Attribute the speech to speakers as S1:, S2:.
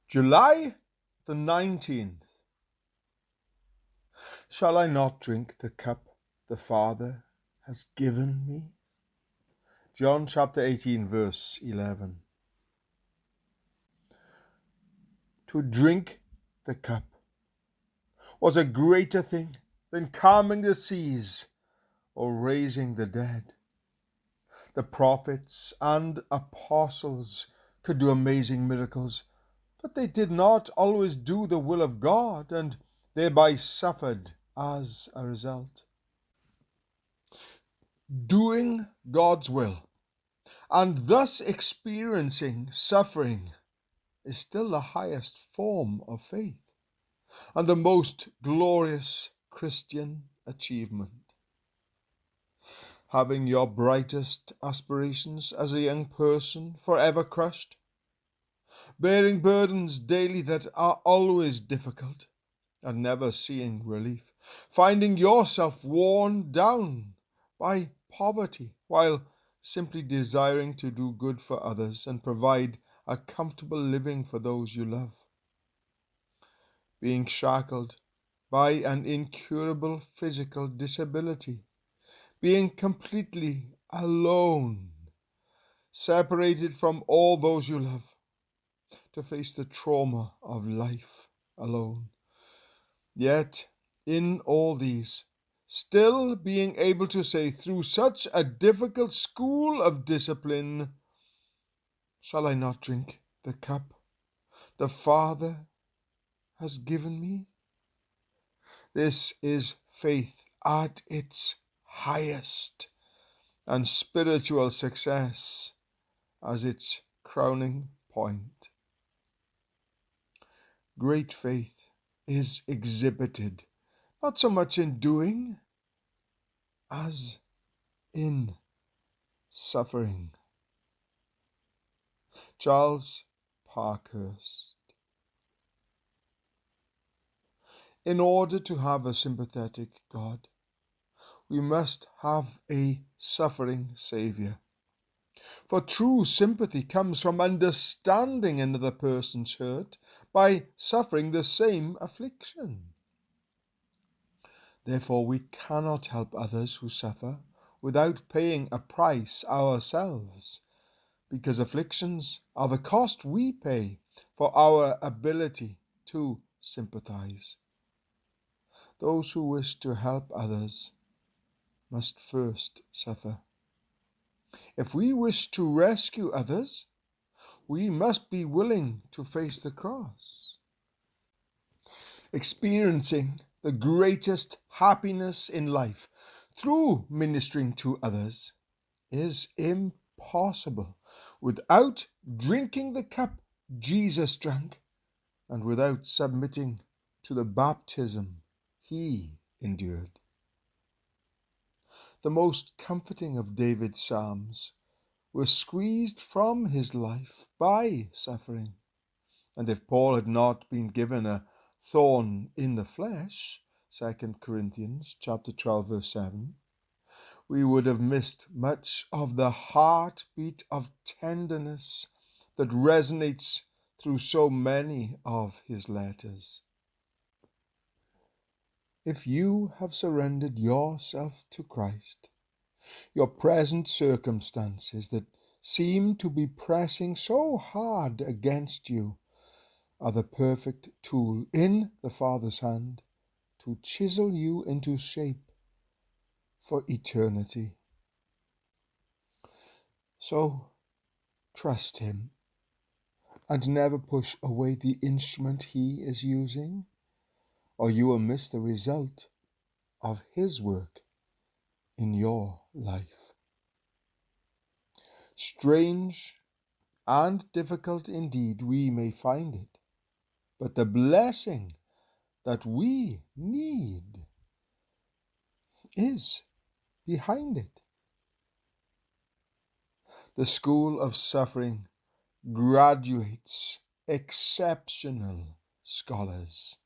S1: July the 19th. Shall I not drink the cup the Father has given me? John chapter 18, verse 11. To drink the cup was a greater thing than calming the seas or raising the dead. The prophets and apostles could do amazing miracles, but they did not always do the will of God and thereby suffered as a result. Doing God's will and thus experiencing suffering is still the highest form of faith and the most glorious Christian achievement. Having your brightest aspirations as a young person forever crushed, bearing burdens daily that are always difficult, and never seeing relief, finding yourself worn down by poverty while simply desiring to do good for others and provide a comfortable living for those you love, being shackled by an incurable physical disability, being completely alone, separated from all those you love, to face the trauma of life alone. Yet, in all these, still being able to say through such a difficult school of discipline, shall I not drink the cup the Father has given me? This is faith at its highest, and spiritual success as its crowning point. Great faith is exhibited not so much in doing as in suffering. Charles Parkhurst. In order to have a sympathetic God, we must have a suffering Saviour. For true sympathy comes from understanding another person's hurt by suffering the same affliction. Therefore, we cannot help others who suffer without paying a price ourselves, because afflictions are the cost we pay for our ability to sympathize. Those who wish to help others must first suffer. If we wish to rescue others, we must be willing to face the cross. Experiencing the greatest happiness in life through ministering to others is impossible without drinking the cup Jesus drank and without submitting to the baptism he endured. The most comforting of David's psalms were squeezed from his life by suffering. And if Paul had not been given a thorn in the flesh, 2 Corinthians chapter 12, verse 7, we would have missed much of the heartbeat of tenderness that resonates through so many of his letters. If you have surrendered yourself to Christ, your present circumstances that seem to be pressing so hard against you are the perfect tool in the Father's hand to chisel you into shape for eternity. So trust Him and never push away the instrument He is using, or you will miss the result of His work in your life. Strange and difficult indeed we may find it, but the blessing that we need is behind it. The school of suffering graduates exceptional scholars